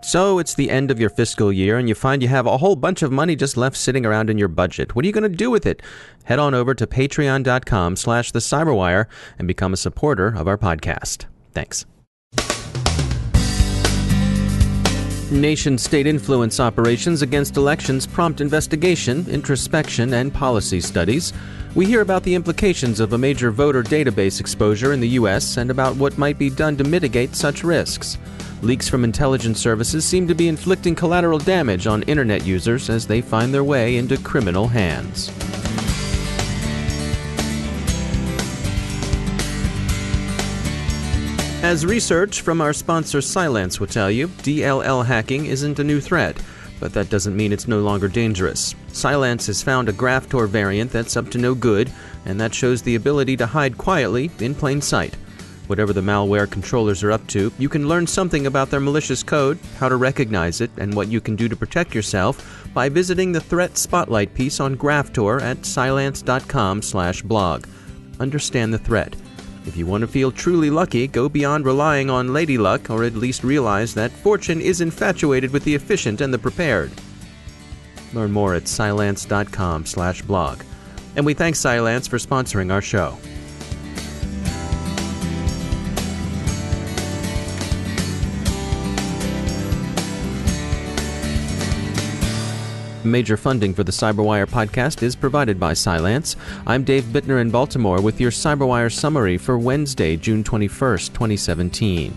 So it's the end of your fiscal year and you find you have a whole bunch of money just left sitting around in your budget. What are you going to do with it? Head on over to patreon.com/thecyberwire and become a supporter of our podcast. Thanks. Nation-state influence operations against elections prompt investigation, introspection, and policy studies. We hear about the implications of a major voter database exposure in the U.S. and about what might be done to mitigate such risks. Leaks from intelligence services seem to be inflicting collateral damage on Internet users as they find their way into criminal hands. As research from our sponsor Cylance will tell you, DLL hacking isn't a new threat, but that doesn't mean it's no longer dangerous. Cylance has found a GraphTor variant that's up to no good, and that shows the ability to hide quietly in plain sight. Whatever the malware controllers are up to, you can learn something about their malicious code, how to recognize it, and what you can do to protect yourself by visiting the Threat Spotlight piece on GraphTor at cylance.com/blog. Understand the threat. If you want to feel truly lucky, go beyond relying on lady luck, or at least realize that fortune is infatuated with the efficient and the prepared. Learn more at cylance.com/blog. And we thank Cylance for sponsoring our show. Major funding for the CyberWire podcast is provided by Cylance. I'm Dave Bittner in Baltimore with your CyberWire summary for Wednesday, June 21st, 2017.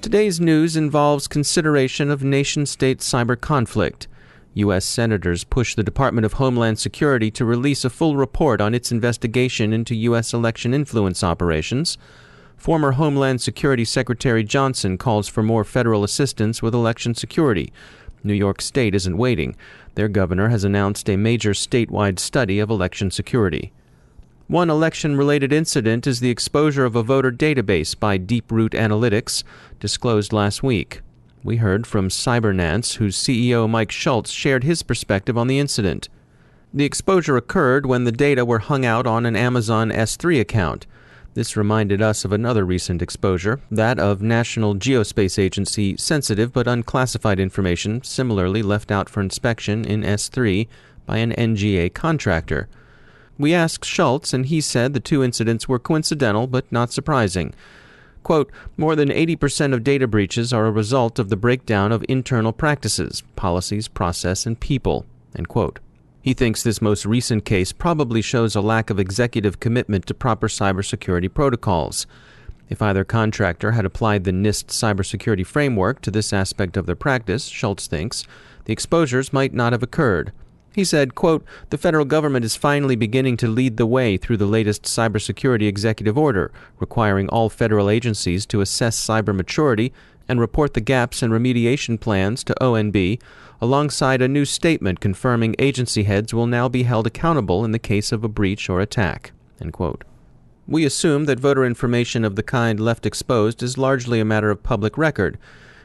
Today's news involves consideration of nation-state cyber conflict. U.S. senators push the Department of Homeland Security to release a full report on its investigation into U.S. election influence operations. Former Homeland Security Secretary Johnson calls for more federal assistance with election security. New York State isn't waiting. Their governor has announced a major statewide study of election security. One election-related incident is the exposure of a voter database by Deep-Root Analytics, disclosed last week. We heard from Cybernance, whose CEO Mike Schultz shared his perspective on the incident. The exposure occurred when the data were hung out on an Amazon S3 account. This reminded us of another recent exposure, that of National Geospatial Agency sensitive but unclassified information similarly left out for inspection in S3 by an NGA contractor. We asked Schultz, and he said the two incidents were coincidental but not surprising. Quote, more than 80% of data breaches are a result of the breakdown of internal practices, policies, process, and people, end quote. He thinks this most recent case probably shows a lack of executive commitment to proper cybersecurity protocols. If either contractor had applied the NIST cybersecurity framework to this aspect of their practice, Schultz thinks, the exposures might not have occurred. He said, quote, the federal government is finally beginning to lead the way through the latest cybersecurity executive order, requiring all federal agencies to assess cyber maturity and report the gaps and remediation plans to ONB, alongside a new statement confirming agency heads will now be held accountable in the case of a breach or attack, end quote. We assume that voter information of the kind left exposed is largely a matter of public record.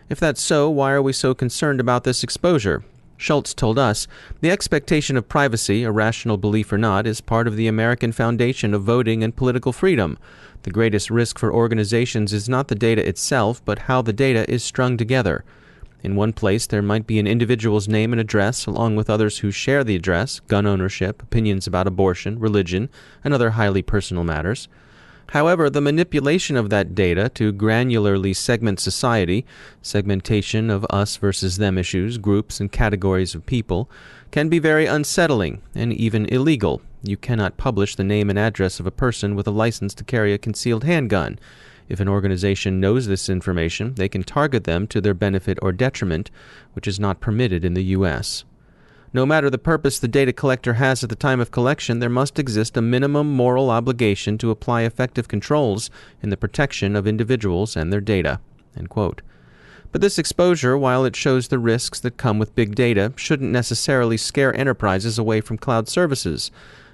If that's so, why are we so concerned about this exposure? Schultz told us, the expectation of privacy, a rational belief or not, is part of the American foundation of voting and political freedom. The greatest risk for organizations is not the data itself, but how the data is strung together. In one place, there might be an individual's name and address, along with others who share the address, gun ownership, opinions about abortion, religion, and other highly personal matters. However, the manipulation of that data to granularly segment society, segmentation of us versus them issues, groups, and categories of people, can be very unsettling and even illegal. You cannot publish the name and address of a person with a license to carry a concealed handgun. If an organization knows this information, they can target them to their benefit or detriment, which is not permitted in the U.S. No matter the purpose the data collector has at the time of collection, there must exist a minimum moral obligation to apply effective controls in the protection of individuals and their data, end quote. But this exposure, while it shows the risks that come with big data, shouldn't necessarily scare enterprises away from cloud services.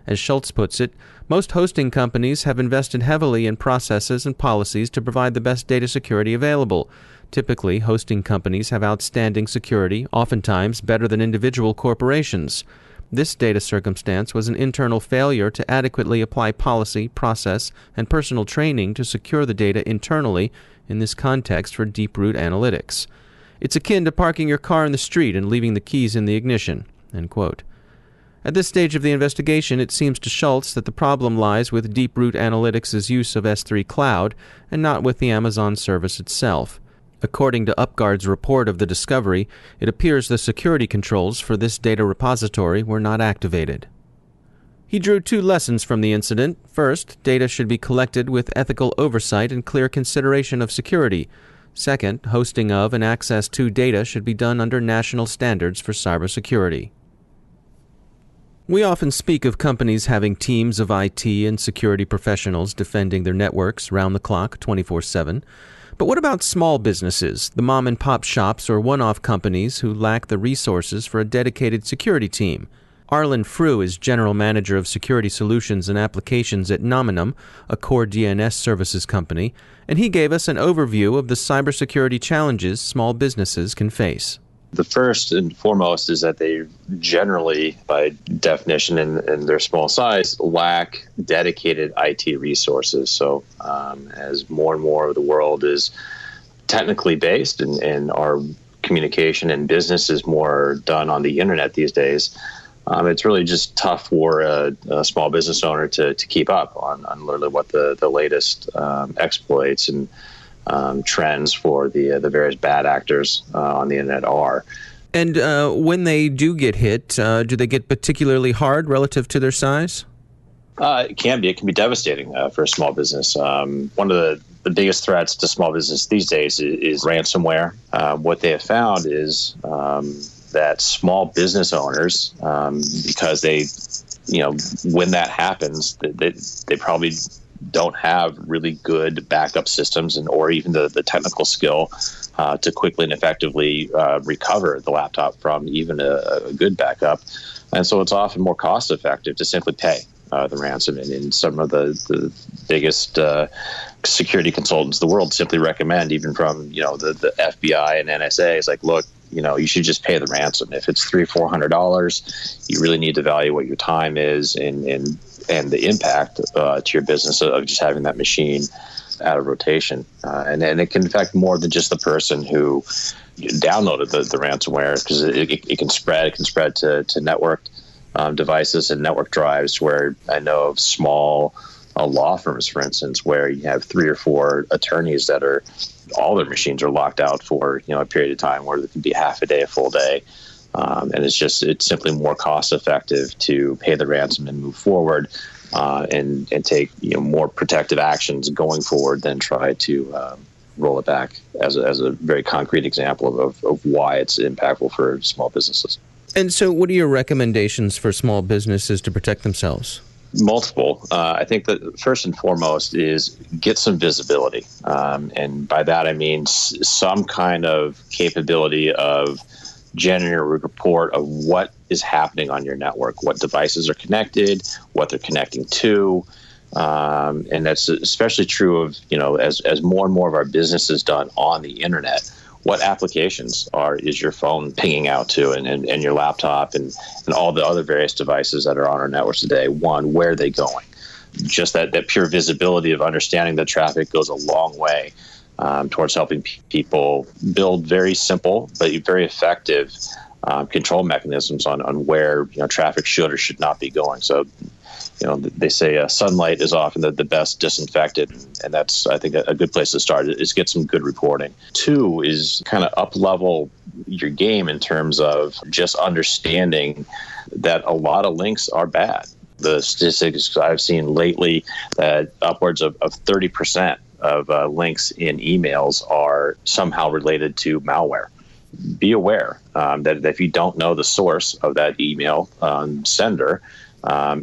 As Schultz puts it, most hosting companies have invested heavily in processes and policies to provide the best data security available. Typically, hosting companies have outstanding security, oftentimes better than individual corporations. This data circumstance was an internal failure to adequately apply policy, process, and personal training to secure the data internally in this context for Deep-Root Analytics. It's akin to parking your car in the street and leaving the keys in the ignition." End quote. At this stage of the investigation, it seems to Schultz that the problem lies with Deep Root Analytics' use of S3 Cloud and not with the Amazon service itself. According to UpGuard's report of the discovery, it appears the security controls for this data repository were not activated. He drew 2 lessons from the incident. First, data should be collected with ethical oversight and clear consideration of security. Second, hosting of and access to data should be done under national standards for cybersecurity. We often speak of companies having teams of IT and security professionals defending their networks round the clock, 24/7. But what about small businesses, the mom-and-pop shops or one-off companies who lack the resources for a dedicated security team? Arlen Frew is General Manager of Security Solutions and Applications at Nominum, a core DNS services company, and he gave us an overview of the cybersecurity challenges small businesses can face. The first and foremost is that they generally, by definition and their small size, lack dedicated IT resources. So as more and more of the world is technically based and our communication and business is more done on the internet these days, it's really just tough for a small business owner to keep up on literally what the latest exploits and trends for the various bad actors on the internet are. And when they do get hit, do they get particularly hard relative to their size? It can be. It can be devastating for a small business. One of the biggest threats to small business these days is ransomware. What they have found is that small business owners, because they, when that happens, they probably don't have really good backup systems or even the technical skill to quickly and effectively recover the laptop from even a good backup. And so it's often more cost effective to simply pay the ransom. And some of the biggest security consultants in the world simply recommend, even from the FBI and NSA, is like, look, you should just pay the ransom. If it's $300-400, you really need to value what your time is and the impact to your business of just having that machine out of rotation. And it can affect more than just the person who downloaded the ransomware, because it can spread. It can spread to networked devices and network drives, where I know of small law firms, for instance, where you have 3 or 4 attorneys that are all their machines are locked out for a period of time, where it can be half a day, a full day. And it's simply more cost effective to pay the ransom and move forward and take more protective actions going forward than try to roll it back, as a very concrete example of why it's impactful for small businesses. And so what are your recommendations for small businesses to protect themselves? Multiple. I think that first and foremost is get some visibility. And by that, I mean some kind of capability of generating a report of what is happening on your network, what devices are connected, what they're connecting to. And that's especially true of, as more and more of our business is done on the internet, what applications is your phone pinging out to, and your laptop and all the other various devices that are on our networks today. One, where are they going? Just that pure visibility of understanding the traffic goes a long way towards helping people build very simple but very effective control mechanisms on where traffic should or should not be going. So, they say sunlight is often the best disinfectant, and that's, I think, a good place to start is get some good reporting. 2 is kind of up-level your game in terms of just understanding that a lot of links are bad. The statistics I've seen lately that upwards of 30% of links in emails are somehow related to malware. Be aware that if you don't know the source of that email sender,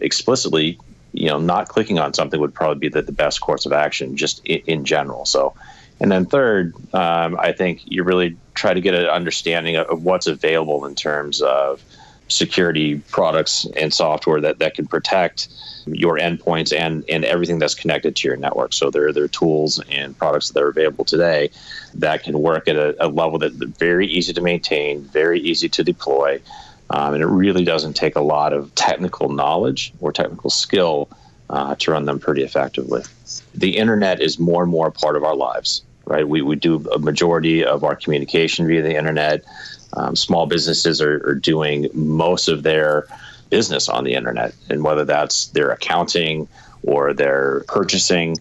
explicitly, not clicking on something would probably be the best course of action just in general. So, and then third, I think you really try to get an understanding of what's available in terms of security products and software that can protect your endpoints and everything that's connected to your network. So there are tools and products that are available today that can work at a level that's very easy to maintain, very easy to deploy, and it really doesn't take a lot of technical knowledge or technical skill to run them pretty effectively. The internet is more and more a part of our lives. right? We do a majority of our communication via the internet. Small businesses are doing most of their business on the internet, and whether that's their accounting or their purchasing,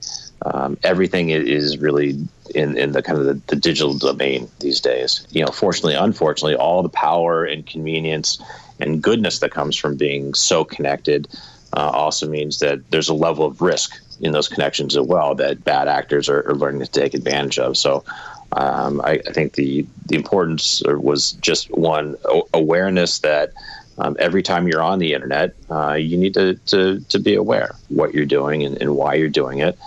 everything is really in the kind of the digital domain these days. Fortunately, unfortunately, all the power and convenience and goodness that comes from being so connected also means that there's a level of risk in those connections as well that bad actors are learning to take advantage of. So I think the importance was just one, awareness that every time you're on the internet, you need to be aware what you're doing and why you're doing it.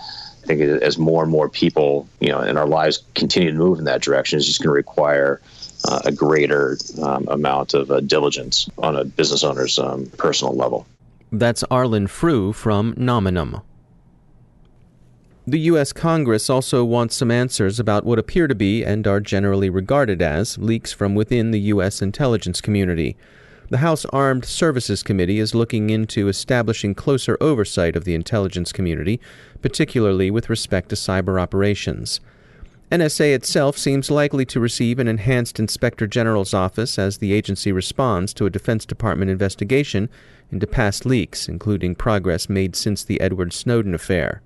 I think as more and more people, in our lives continue to move in that direction, it's just going to require a greater amount of diligence on a business owner's personal level. That's Arlen Frew from Nominum. The U.S. Congress also wants some answers about what appear to be and are generally regarded as leaks from within the U.S. intelligence community. The House Armed Services Committee is looking into establishing closer oversight of the intelligence community, particularly with respect to cyber operations. NSA itself seems likely to receive an enhanced Inspector General's office as the agency responds to a Defense Department investigation into past leaks, including progress made since the Edward Snowden affair.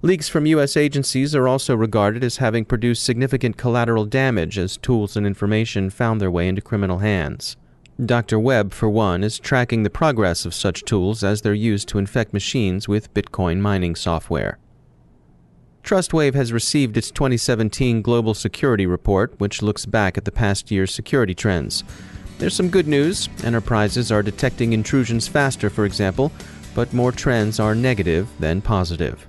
Leaks from U.S. agencies are also regarded as having produced significant collateral damage as tools and information found their way into criminal hands. Dr. Webb, for one, is tracking the progress of such tools as they're used to infect machines with Bitcoin mining software. TrustWave has received its 2017 Global Security Report, which looks back at the past year's security trends. There's some good news. Enterprises are detecting intrusions faster, for example, but more trends are negative than positive.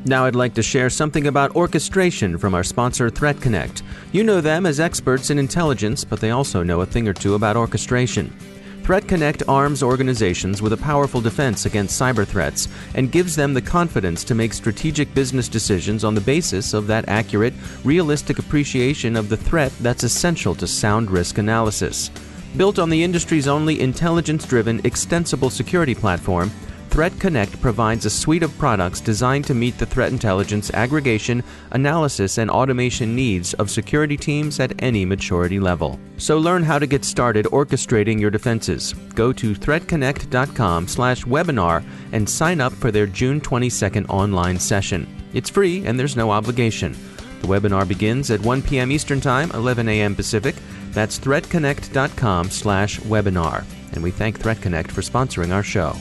Now I'd like to share something about orchestration from our sponsor Threat Connect. You know them as experts in intelligence, but they also know a thing or two about orchestration. Threat Connect arms organizations with a powerful defense against cyber threats and gives them the confidence to make strategic business decisions on the basis of that accurate, realistic appreciation of the threat that's essential to sound risk analysis. Built on the industry's only intelligence-driven, extensible security platform, Threat Connect provides a suite of products designed to meet the threat intelligence aggregation, analysis, and automation needs of security teams at any maturity level. So learn how to get started orchestrating your defenses. Go to threatconnect.com/webinar and sign up for their June 22nd online session. It's free and there's no obligation. The webinar begins at 1 p.m. Eastern Time, 11 a.m. Pacific. That's threatconnect.com/webinar. And we thank Threat Connect for sponsoring our show.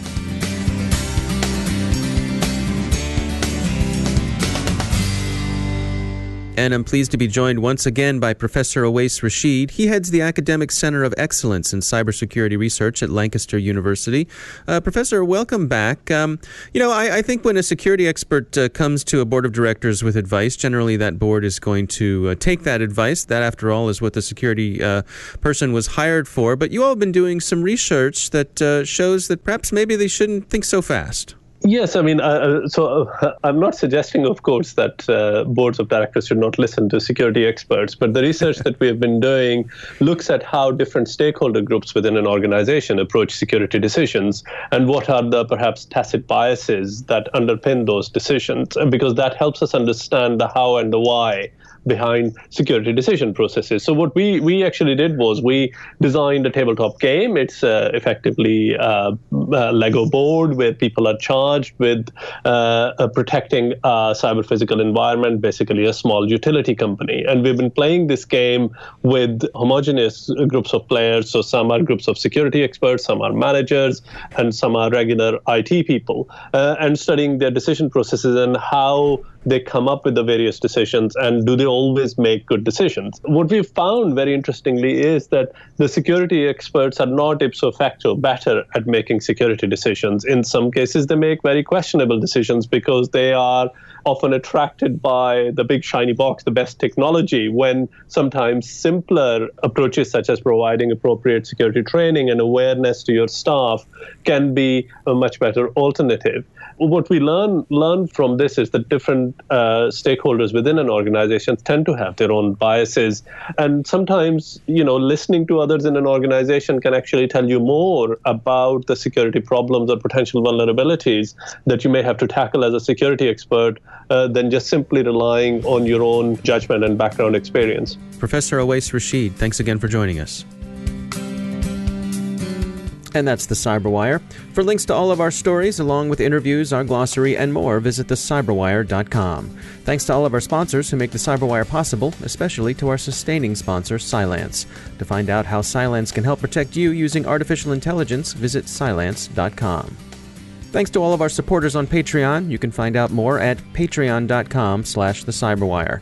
And I'm pleased to be joined once again by Professor Awais Rashid. He heads the Academic Center of Excellence in Cybersecurity Research at Lancaster University. Professor, welcome back. I think when a security expert comes to a board of directors with advice, generally that board is going to take that advice. That, after all, is what the security person was hired for. But you all have been doing some research that shows that perhaps maybe they shouldn't think so fast. Yes, I'm not suggesting, of course, that boards of directors should not listen to security experts, but the research that we have been doing looks at how different stakeholder groups within an organization approach security decisions and what are the perhaps tacit biases that underpin those decisions, because that helps us understand the how and the why behind security decision processes. So what we actually did was we designed a tabletop game. It's effectively a Lego board where people are charged with protecting a cyber physical environment, basically a small utility company. And we've been playing this game with homogeneous groups of players. So some are groups of security experts, some are managers, and some are regular IT people, and studying their decision processes and how they come up with the various decisions and do they always make good decisions. What we've found very interestingly is that the security experts are not ipso facto better at making security decisions. In some cases, they make very questionable decisions because they are often attracted by the big shiny box, the best technology, when sometimes simpler approaches such as providing appropriate security training and awareness to your staff can be a much better alternative. what we learn from this is that different stakeholders within an organization tend to have their own biases, and sometimes listening to others in an organization can actually tell you more about the security problems or potential vulnerabilities that you may have to tackle as a security expert than just simply relying on your own judgment and background experience. Professor Awais Rashid, thanks again for joining us. And that's the Cyberwire. For links to all of our stories, along with interviews, our glossary, and more, visit thecyberwire.com. Thanks to all of our sponsors who make the Cyberwire possible, especially to our sustaining sponsor, Cylance. To find out how Cylance can help protect you using artificial intelligence, visit cylance.com. Thanks to all of our supporters on Patreon. You can find out more at patreon.com/thecyberwire.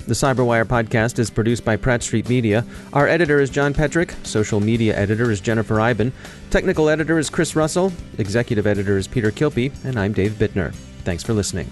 The Cyberwire podcast is produced by Pratt Street Media. Our editor is John Petrick. Social media editor is Jennifer Iben. Technical editor is Chris Russell. Executive editor is Peter Kilpie. And I'm Dave Bittner. Thanks for listening.